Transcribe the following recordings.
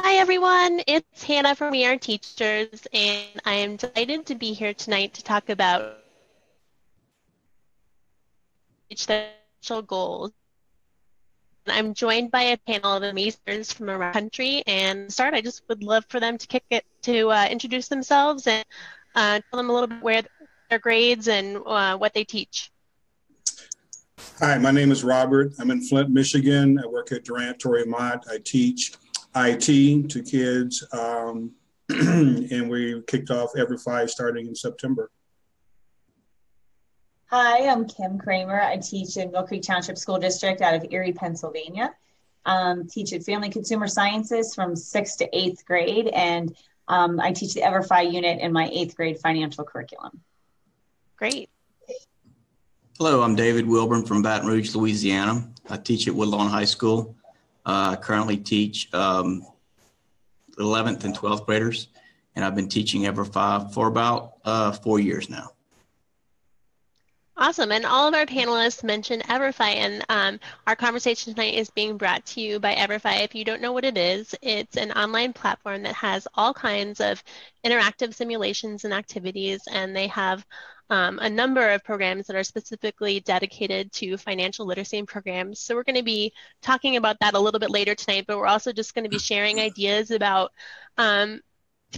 Hi everyone, it's Hannah from We Are Teachers, and I am delighted to be here tonight to talk about reach the financial goals. I'm joined by a panel of amazers from around the country, and to start, I just would love for them to introduce themselves and tell them a little bit where their grades and what they teach. Hi, my name is Robert. I'm in Flint, Michigan. I work at Durant Torrey Mott. I teach IT to kids, and we kicked off Everfi starting in September. Hi, I'm Kim Kramer. I teach in Mill Creek Township School District out of Erie, Pennsylvania. Teach at Family Consumer Sciences from 6th to 8th grade, and I teach the Everfi unit in my 8th grade financial curriculum. Great. Hello, I'm David Wilburn from Baton Rouge, Louisiana. I teach at Woodlawn High School. I currently teach 11th and 12th graders, and I've been teaching Everfi for about 4 years now. Awesome. And all of our panelists mentioned Everfi, and our conversation tonight is being brought to you by Everfi. If you don't know what it is, it's an online platform that has all kinds of interactive simulations and activities, and they have a number of programs that are specifically dedicated to financial literacy and programs. So we're going to be talking about that a little bit later tonight, but we're also just going to be sharing ideas about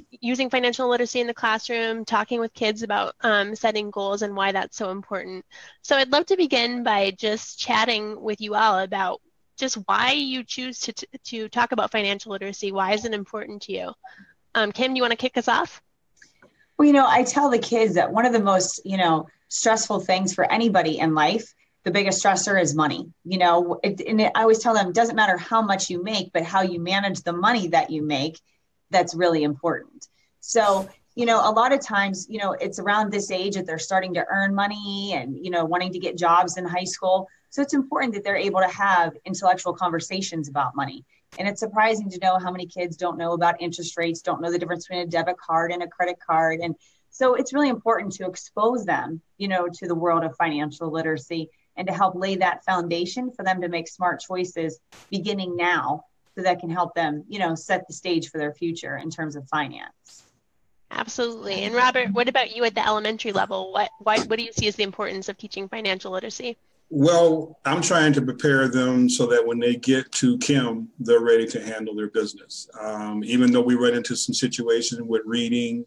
using financial literacy in the classroom, talking with kids about setting goals and why that's so important. So I'd love to begin by just chatting with you all about just why you choose to talk about financial literacy. Why is it important to you? Kim, do you want to kick us off? Well, I tell the kids that one of the most, stressful things for anybody in life, the biggest stressor is money. I always tell them it doesn't matter how much you make, but how you manage the money that you make, that's really important. So, a lot of times, it's around this age that they're starting to earn money and, wanting to get jobs in high school. So it's important that they're able to have intellectual conversations about money. And it's surprising to know how many kids don't know about interest rates, don't know the difference between a debit card and a credit card. And so it's really important to expose them, to the world of financial literacy and to help lay that foundation for them to make smart choices beginning now, so that can help them, set the stage for their future in terms of finance. Absolutely. And Robert, what about you at the elementary level? What do you see as the importance of teaching financial literacy? Well, I'm trying to prepare them so that when they get to Kim, they're ready to handle their business. Even though we run into some situations with reading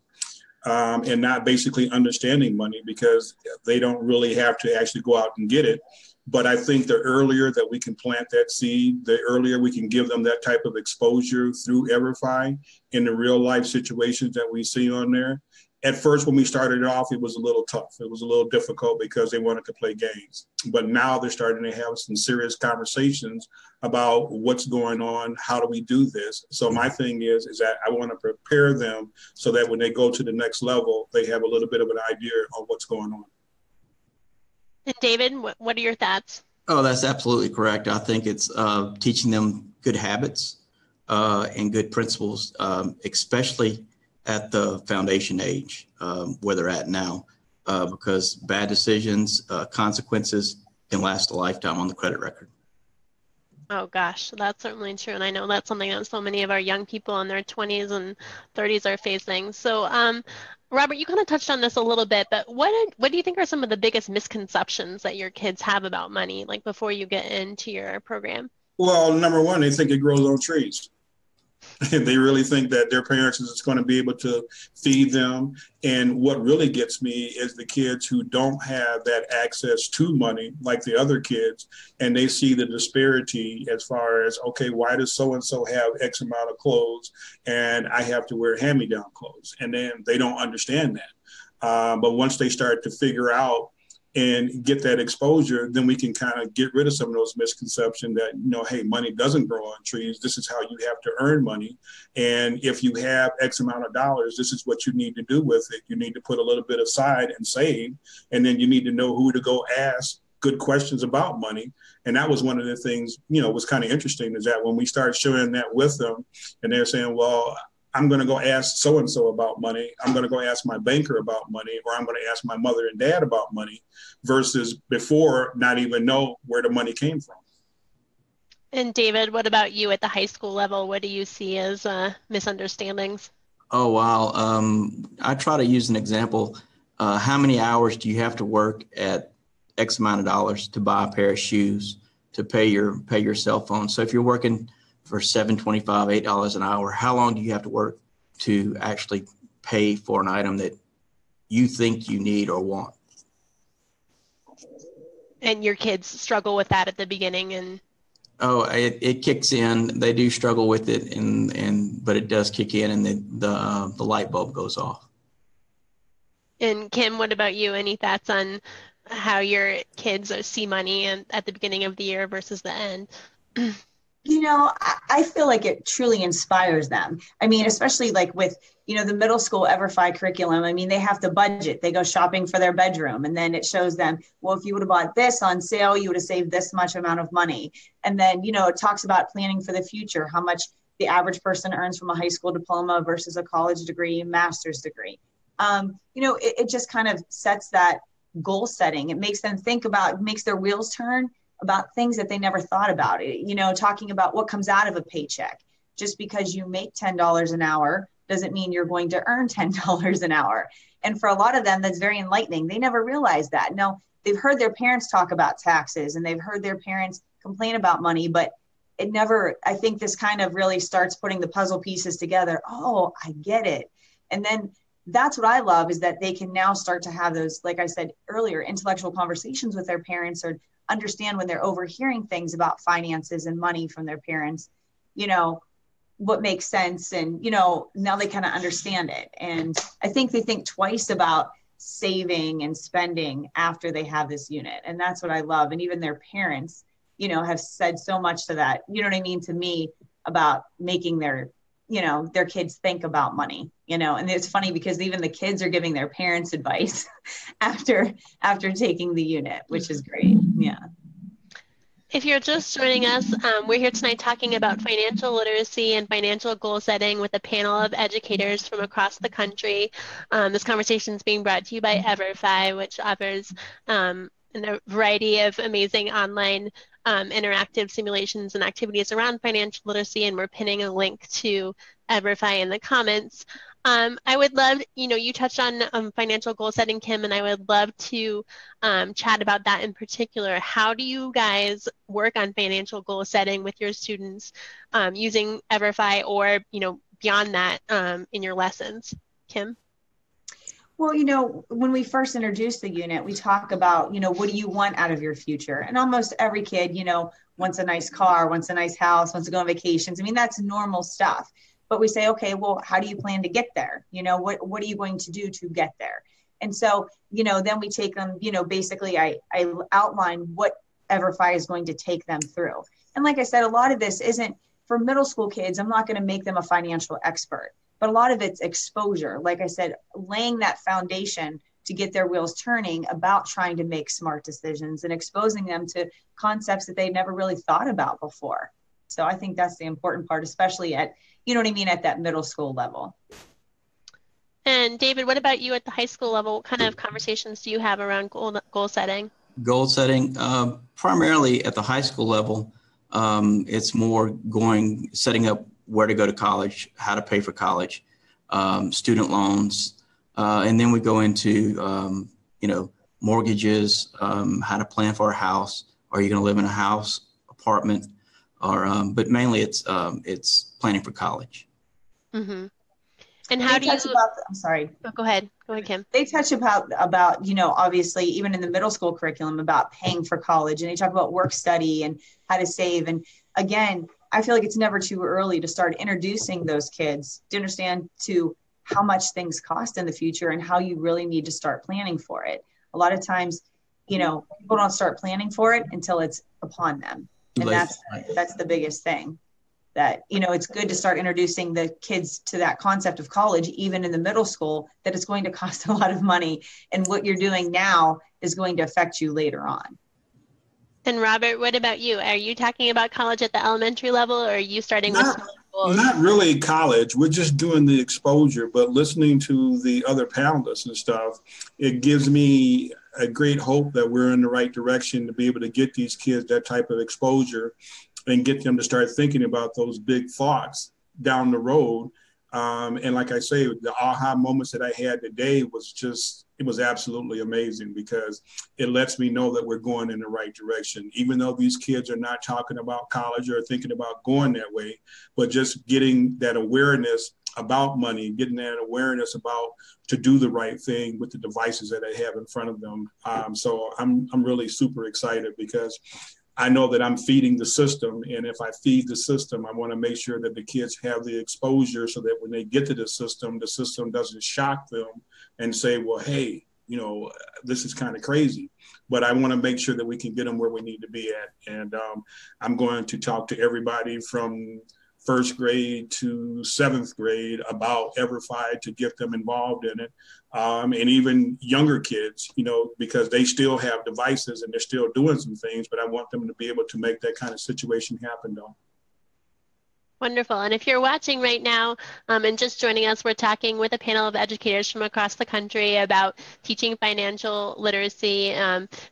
and not basically understanding money because they don't really have to actually go out and get it. But I think the earlier that we can plant that seed, the earlier we can give them that type of exposure through Everfi in the real life situations that we see on there. At first, when we started off, it was a little tough. It was a little difficult because they wanted to play games. But now they're starting to have some serious conversations about what's going on, how do we do this? So my thing is that I want to prepare them so that when they go to the next level, they have a little bit of an idea of what's going on. And David, what are your thoughts? Oh, that's absolutely correct. I think it's teaching them good habits and good principles, especially at the foundation age, where they're at now, because bad decisions, consequences can last a lifetime on the credit record. Oh gosh, that's certainly true. And I know that's something that so many of our young people in their 20s and 30s are facing. So Robert, you kind of touched on this a little bit, but what do you think are some of the biggest misconceptions that your kids have about money, like before you get into your program? Well, number one, they think it grows on trees. They really think that their parents is just going to be able to feed them. And what really gets me is the kids who don't have that access to money like the other kids, and they see the disparity as far as, okay, why does so-and-so have X amount of clothes and I have to wear hand-me-down clothes? And then they don't understand that. But once they start to figure out and get that exposure, then we can kind of get rid of some of those misconceptions that, hey, money doesn't grow on trees. This is how you have to earn money. And if you have X amount of dollars, this is what you need to do with it. You need to put a little bit aside and save. And then you need to know who to go ask good questions about money. And that was one of the things, was kind of interesting, is that when we start sharing that with them and they're saying, well, I'm going to go ask so-and-so about money. I'm going to go ask my banker about money, or I'm going to ask my mother and dad about money, versus before not even know where the money came from. And David, what about you at the high school level? What do you see as misunderstandings? Oh, wow. I try to use an example. How many hours do you have to work at X amount of dollars to buy a pair of shoes, to pay your cell phone? So if you're working for $7.25, $8 an hour, how long do you have to work to actually pay for an item that you think you need or want? And your kids struggle with that at the beginning, and Oh, it kicks in. They do struggle with it, but it does kick in, and the light bulb goes off. Kim, what about you? Any thoughts on how your kids see money and at the beginning of the year versus the end? I feel like it truly inspires them. I mean, especially like with, the middle school Everfi curriculum. I mean, they have to budget. They go shopping for their bedroom, and then it shows them, well, if you would have bought this on sale, you would have saved this much amount of money. And then, it talks about planning for the future, how much the average person earns from a high school diploma versus a college degree, master's degree. It just kind of sets that goal setting. It makes them think about, makes their wheels turn about things that they never thought about. Talking about what comes out of a paycheck. Just because you make $10 an hour doesn't mean you're going to earn $10 an hour. And for a lot of them, that's very enlightening. They never realized that. No, they've heard their parents talk about taxes, and they've heard their parents complain about money, but I think this kind of really starts putting the puzzle pieces together. Oh, I get it. And then that's what I love, is that they can now start to have those, like I said earlier, intellectual conversations with their parents, or understand when they're overhearing things about finances and money from their parents, what makes sense. And, now they kind of understand it. And I think they think twice about saving and spending after they have this unit. And that's what I love. And even their parents, have said so much to that, to me, about making their kids think about money, and it's funny because even the kids are giving their parents advice after taking the unit, which is great. Yeah. If you're just joining us, we're here tonight talking about financial literacy and financial goal setting with a panel of educators from across the country. This conversation is being brought to you by Everfi, which offers a variety of amazing online interactive simulations and activities around financial literacy, and we're pinning a link to Everfi in the comments. I would love, you touched on financial goal setting, Kim, and I would love to chat about that in particular. How do you guys work on financial goal setting with your students using Everfi, or, beyond that in your lessons? Kim? Well, when we first introduced the unit, we talk about, what do you want out of your future? And almost every kid, wants a nice car, wants a nice house, wants to go on vacations. I mean, that's normal stuff. But we say, okay, well, how do you plan to get there? What are you going to do to get there? And so, then we take them, basically I outline what Everfi is going to take them through. And like I said, a lot of this isn't for middle school kids. I'm not going to make them a financial expert, but a lot of it's exposure. Like I said, laying that foundation to get their wheels turning about trying to make smart decisions and exposing them to concepts that they never really thought about before. So I think that's the important part, especially at, at that middle school level. And David, what about you at the high school level? What kind of conversations do you have around goal setting? Goal setting, primarily at the high school level, it's more setting up where to go to college, how to pay for college, student loans, and then we go into, mortgages, how to plan for a house. Are you going to live in a house, apartment, or but mainly it's planning for college. Mm-hmm. And how do you? I'm sorry. Oh, go ahead, Kim. They touch about obviously even in the middle school curriculum about paying for college, and they talk about work study and how to save. And again, I feel like it's never too early to start introducing those kids to understand to how much things cost in the future and how you really need to start planning for it. A lot of times, people don't start planning for it until it's upon them. And that's the biggest thing, that, it's good to start introducing the kids to that concept of college, even in the middle school, that it's going to cost a lot of money. And what you're doing now is going to affect you later on. And Robert, what about you? Are you talking about college at the elementary level, or are you starting with small schools? Not really college. We're just doing the exposure, but listening to the other panelists and stuff, it gives me a great hope that we're in the right direction to be able to get these kids that type of exposure and get them to start thinking about those big thoughts down the road. And like I say, the aha moments that I had today was just, it was absolutely amazing, because it lets me know that we're going in the right direction, even though these kids are not talking about college or thinking about going that way, but just getting that awareness about money, getting that awareness about to do the right thing with the devices that they have in front of them. So I'm really super excited, because I know that I'm feeding the system. And if I feed the system, I want to make sure that the kids have the exposure so that when they get to the system doesn't shock them and say, well, hey, this is kind of crazy. But I want to make sure that we can get them where we need to be at. And I'm going to talk to everybody from first grade to seventh grade about Everfi to get them involved in it. And even younger kids, because they still have devices and they're still doing some things, but I want them to be able to make that kind of situation happen though. Wonderful. And if you're watching right now and just joining us, we're talking with a panel of educators from across the country about teaching financial literacy,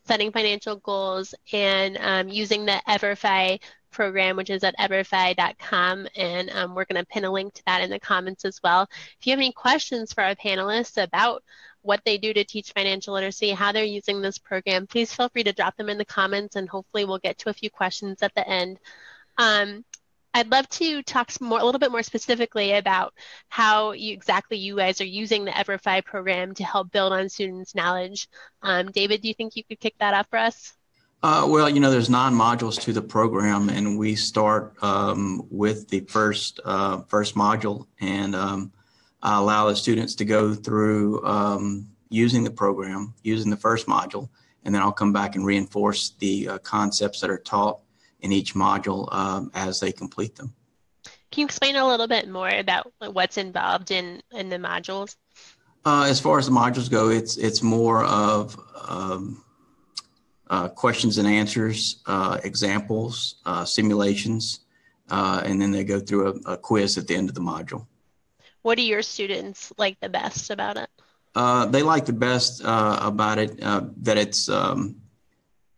setting financial goals, and using the Everfi program, which is at everfi.com. And we're going to pin a link to that in the comments as well. If you have any questions for our panelists about what they do to teach financial literacy, how they're using this program, please feel free to drop them in the comments, and hopefully we'll get to a few questions at the end. I'd love to talk a little bit more specifically about how you guys are using the Everfi program to help build on students' knowledge. David, do you think you could kick that off for us? Well, there's 9 modules to the program, and we start with the first module, and I allow the students to go through using the program, using the first module, and then I'll come back and reinforce the concepts that are taught in each module as they complete them. Can you explain a little bit more about what's involved in the modules? As far as the modules go, it's more of questions and answers, examples, simulations, and then they go through a quiz at the end of the module. What do your students like the best about it? They like the best about it that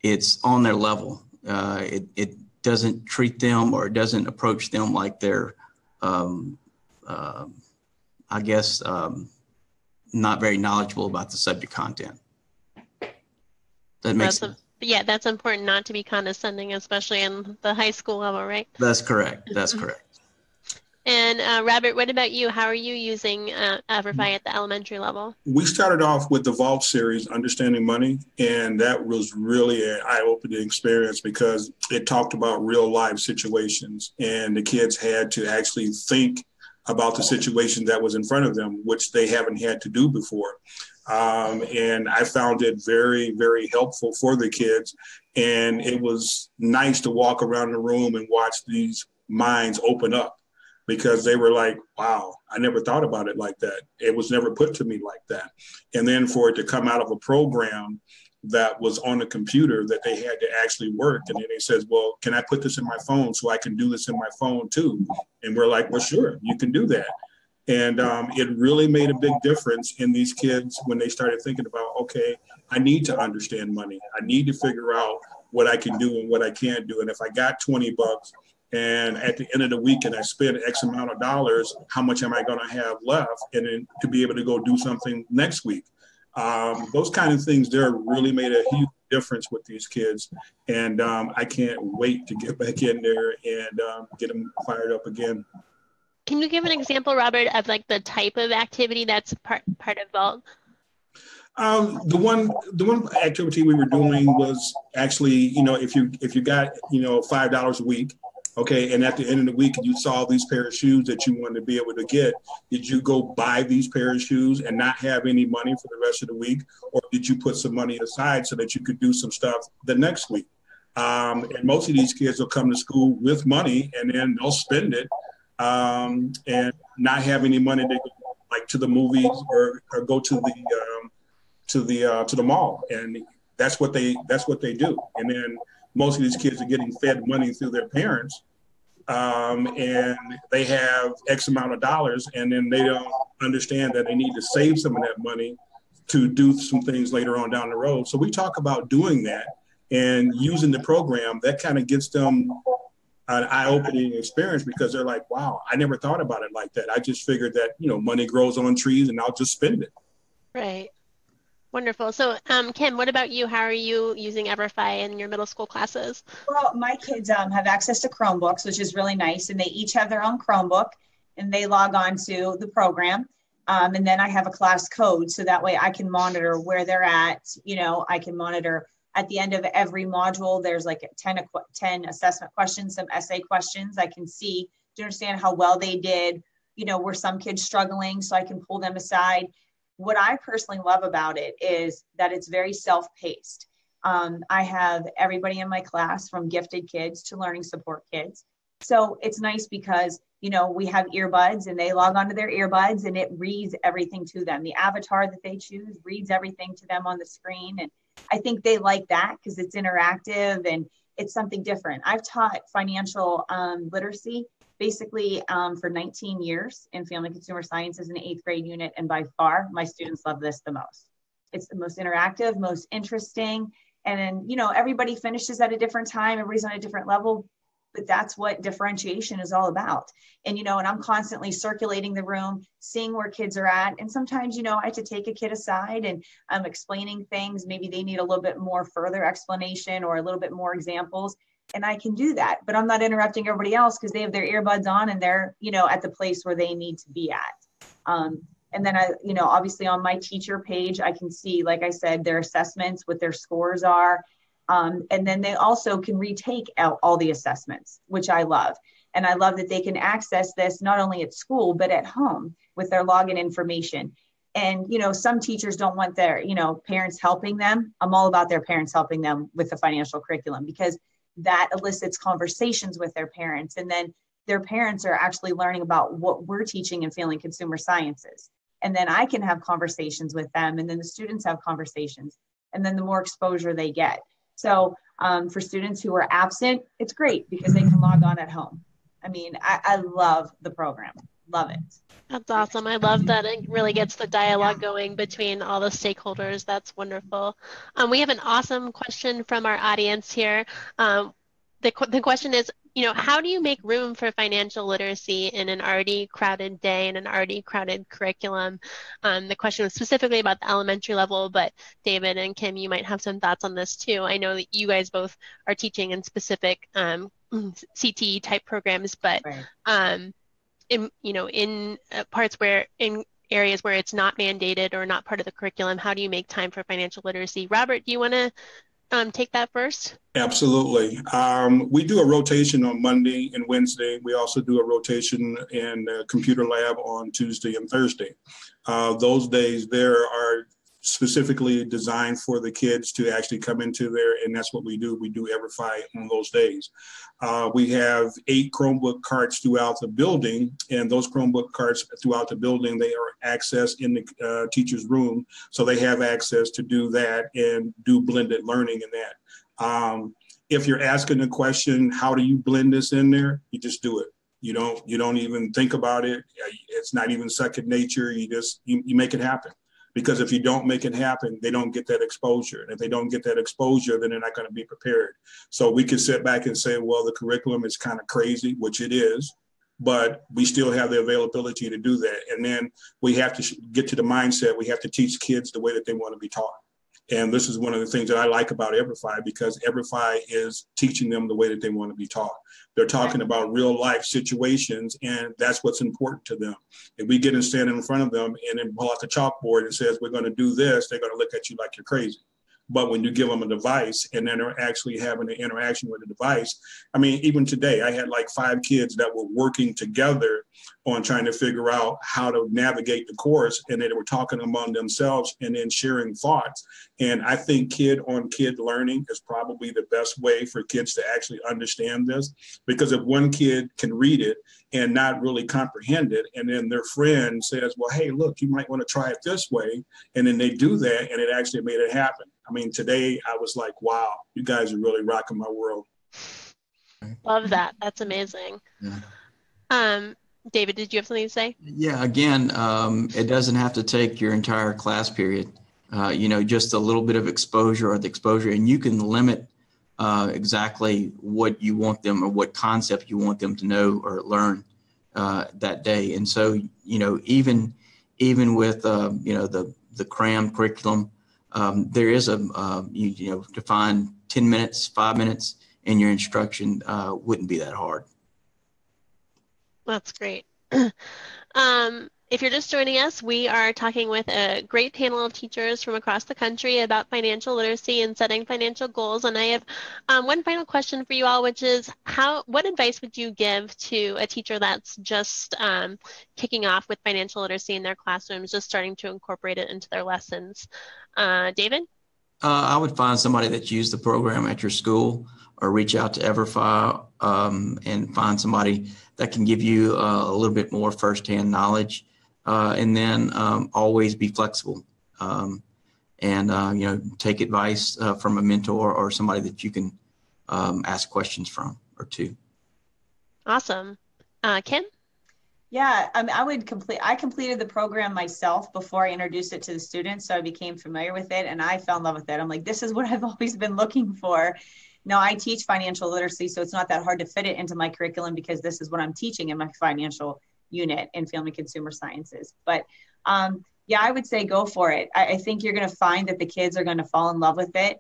it's on their level. It doesn't treat them, or it doesn't approach them like they're, not very knowledgeable about the subject content. That makes sense. Yeah, that's important, not to be condescending, especially in the high school level, right? That's correct. That's correct. And Robert, what about you? How are you using Everfi at the elementary level? We started off with the Vault series, Understanding Money, and that was really an eye-opening experience, because it talked about real life situations, and the kids had to actually think about the situation that was in front of them, which they haven't had to do before. And I found it very, very helpful for the kids. And it was nice to walk around the room and watch these minds open up, because they were like, wow, I never thought about it like that. It was never put to me like that. And then for it to come out of a program that was on a computer that they had to actually work. And then they says, well, can I put this in my phone so I can do this in my phone too? And we're like, well, sure, you can do that. And it really made a big difference in these kids when they started thinking about, okay, I need to understand money. I need to figure out what I can do and what I can't do. And if I got $20 and at the end of the week and I spend X amount of dollars, how much am I going to have left? And then to be able to go do something next week. Those kind of things there really made a huge difference with these kids. And I can't wait to get back in there and get them fired up again. Can you give an example, Robert, of like the type of activity that's part of Vault? The one activity we were doing was actually, if you got, $5 a week, okay, and at the end of the week you saw these pair of shoes that you wanted to be able to get, did you go buy these pair of shoes and not have any money for the rest of the week? Or did you put some money aside so that you could do some stuff the next week? And most of these kids will come to school with money and then they'll spend it and not have any money to go like to the movies or go to the mall. And that's what they do. And then most of these kids are getting fed money through their parents, and they have X amount of dollars, and then they don't understand that they need to save some of that money to do some things later on down the road. So we talk about doing that and using the program that kind of gets them an eye-opening experience because they're like, wow, I never thought about it like that. I just figured that, money grows on trees and I'll just spend it. Right. Wonderful. So, Kim, what about you? How are you using Everfi in your middle school classes? Well, my kids have access to Chromebooks, which is really nice. And they each have their own Chromebook and they log on to the program. And then I have a class code. So that way I can monitor where they're at. I can monitor at the end of every module, there's like 10 assessment questions, some essay questions. I can see to understand how well they did, were some kids struggling, so I can pull them aside. What I personally love about it is that it's very self-paced. I have everybody in my class from gifted kids to learning support kids. So it's nice because, we have earbuds and they log onto their earbuds and it reads everything to them. The avatar that they choose reads everything to them on the screen. And I think they like that because it's interactive and it's something different. I've taught financial literacy basically for 19 years in family consumer sciences in the 8th grade unit. And by far, my students love this the most. It's the most interactive, most interesting. And then, everybody finishes at a different time. Everybody's on a different level, but that's what differentiation is all about. And, and I'm constantly circulating the room, seeing where kids are at. And sometimes, I have to take a kid aside and I'm explaining things. Maybe they need a little bit more further explanation or a little bit more examples. And I can do that, but I'm not interrupting everybody else because they have their earbuds on and they're, at the place where they need to be at. And then obviously on my teacher page, I can see, like I said, their assessments, what their scores are. And then they also can retake all the assessments, which I love. And I love that they can access this not only at school, but at home with their login information. And, some teachers don't want their, parents helping them. I'm all about their parents helping them with the financial curriculum because that elicits conversations with their parents. And then their parents are actually learning about what we're teaching in family consumer sciences. And then I can have conversations with them. And then the students have conversations. And then the more exposure they get. So for students who are absent, it's great because they can log on at home. I mean, I love the program. Love it. That's awesome. I love that it really gets the dialogue going between all the stakeholders. That's wonderful. We have an awesome question from our audience here. The question is, how do you make room for financial literacy in an already crowded day and an already crowded curriculum? The question was specifically about the elementary level, but David and Kim, you might have some thoughts on this too. I know that you guys both are teaching in specific CTE type programs, but right. In parts where in areas where it's not mandated or not part of the curriculum, how do you make time for financial literacy? Robert, do you want to take that first? Absolutely. We do a rotation on Monday and Wednesday. We also do a rotation in the computer lab on Tuesday and Thursday. Those days there are specifically designed for the kids to actually come into there, and that's what we do. We do Everfi on those days. We have 8 Chromebook carts throughout the building, and those Chromebook carts throughout the building, they are accessed in the teacher's room, so they have access to do that and do blended learning in that. If you're asking the question, how do you blend this in there? You just do it. You don't even think about it. It's not even second nature. You make it happen. Because if you don't make it happen, they don't get that exposure. And if they don't get that exposure, then they're not going to be prepared. So we can sit back and say, well, the curriculum is kind of crazy, which it is, but we still have the availability to do that. And then we have to get to the mindset. We have to teach kids the way that they want to be taught. And this is one of the things that I like about Everfi, because Everfi is teaching them the way that they want to be taught. They're talking about real life situations, and that's what's important to them. If we get and stand in front of them and then pull out the chalkboard and says, we're going to do this, they're going to look at you like you're crazy. But when you give them a device and then they're actually having an interaction with the device, I mean, even today, I had like 5 kids that were working together on trying to figure out how to navigate the course, and they were talking among themselves and then sharing thoughts. And I think kid-on-kid learning is probably the best way for kids to actually understand this, because if one kid can read it and not really comprehend it, and then their friend says, well, hey, look, you might want to try it this way, and then they do that, and it actually made it happen. I mean, today I was like, wow, you guys are really rocking my world. Love that. That's amazing. Yeah. David, did you have something to say? Yeah, again, it doesn't have to take your entire class period. Just a little bit of exposure, and you can limit exactly what you want them or what concept you want them to know or learn that day. And so, even with, the cram curriculum, there is to find 10 minutes, 5 minutes in your instruction wouldn't be that hard. That's great. If you're just joining us, we are talking with a great panel of teachers from across the country about financial literacy and setting financial goals. And I have one final question for you all, which is what advice would you give to a teacher that's just kicking off with financial literacy in their classrooms, just starting to incorporate it into their lessons? David? I would find somebody that's used the program at your school, or reach out to Everfi and find somebody that can give you a little bit more firsthand knowledge. And then always be flexible and take advice from a mentor or somebody that you can ask questions from or to. Awesome. Kim? Yeah, I completed the program myself before I introduced it to the students. So I became familiar with it and I fell in love with it. I'm like, this is what I've always been looking for. Now I teach financial literacy, so it's not that hard to fit it into my curriculum because this is what I'm teaching in my financial unit in family consumer sciences. But yeah, I would say go for it. I think you're going to find that the kids are going to fall in love with it.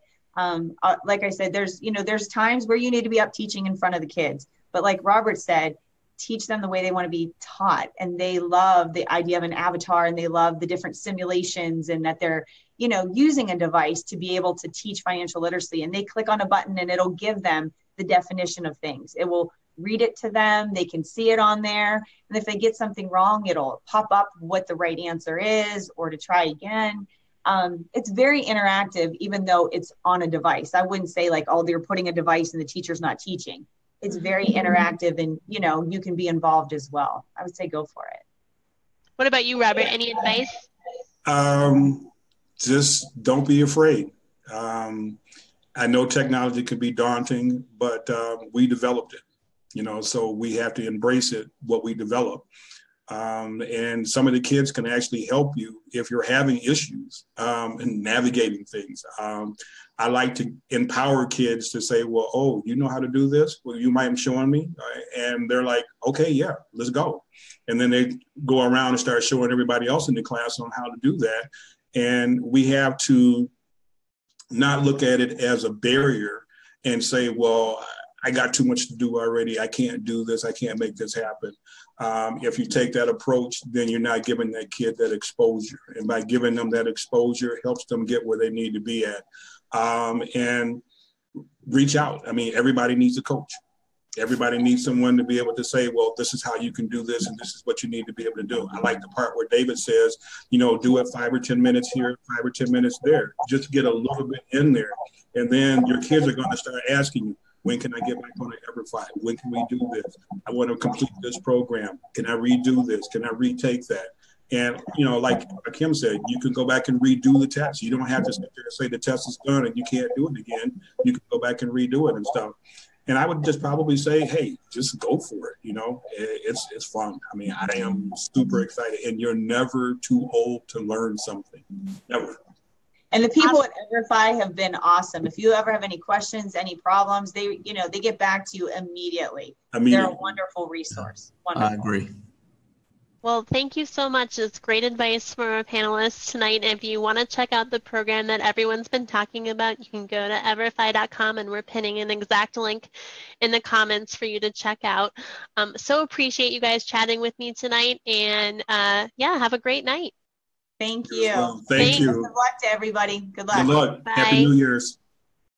Like I said, there's times where you need to be up teaching in front of the kids. But like Robert said, teach them the way they want to be taught. And they love the idea of an avatar and they love the different simulations and that they're, using a device to be able to teach financial literacy. And they click on a button and it'll give them the definition of things. It will read it to them. They can see it on there. And if they get something wrong, it'll pop up what the right answer is or to try again. It's very interactive, even though it's on a device. I wouldn't say like, oh, they're putting a device and the teacher's not teaching. It's very interactive and, you can be involved as well. I would say go for it. What about you, Robert? Any advice? Just don't be afraid. I know technology can be daunting, but we developed it, so we have to embrace it, what we develop. And some of the kids can actually help you if you're having issues in navigating things. I like to empower kids to say, well, oh, you know how to do this? Well, you mind showing me? And they're like, okay, yeah, let's go. And then they go around and start showing everybody else in the class on how to do that. And we have to not look at it as a barrier and say, well, I got too much to do already. I can't do this. I can't make this happen. If you take that approach, then you're not giving that kid that exposure. And by giving them that exposure, it helps them get where they need to be at. And reach out. I mean, everybody needs a coach. Everybody needs someone to be able to say, well, this is how you can do this, and this is what you need to be able to do. I like the part where David says, do it 5 or 10 minutes here, 5 or 10 minutes there. Just get a little bit in there. And then your kids are going to start asking you, when can I get back on the Everfi? When can we do this? I want to complete this program. Can I redo this? Can I retake that? And, like Kim said, you can go back and redo the test. You don't have to sit there and say the test is done and you can't do it again. You can go back and redo it and stuff. And I would just probably say, hey, just go for it. It's fun. I mean, I am super excited. And you're never too old to learn something. Never. And the people at Everfi have been awesome. If you ever have any questions, any problems, they get back to you immediately. They're a wonderful resource. Wonderful. I agree. Well, thank you so much. It's great advice from our panelists tonight. If you want to check out the program that everyone's been talking about, you can go to everfi.com and we're pinning an exact link in the comments for you to check out. So appreciate you guys chatting with me tonight, and yeah, have a great night. Thank you. Thank you. Good luck to everybody. Good luck. Good luck. Bye. Happy New Year's.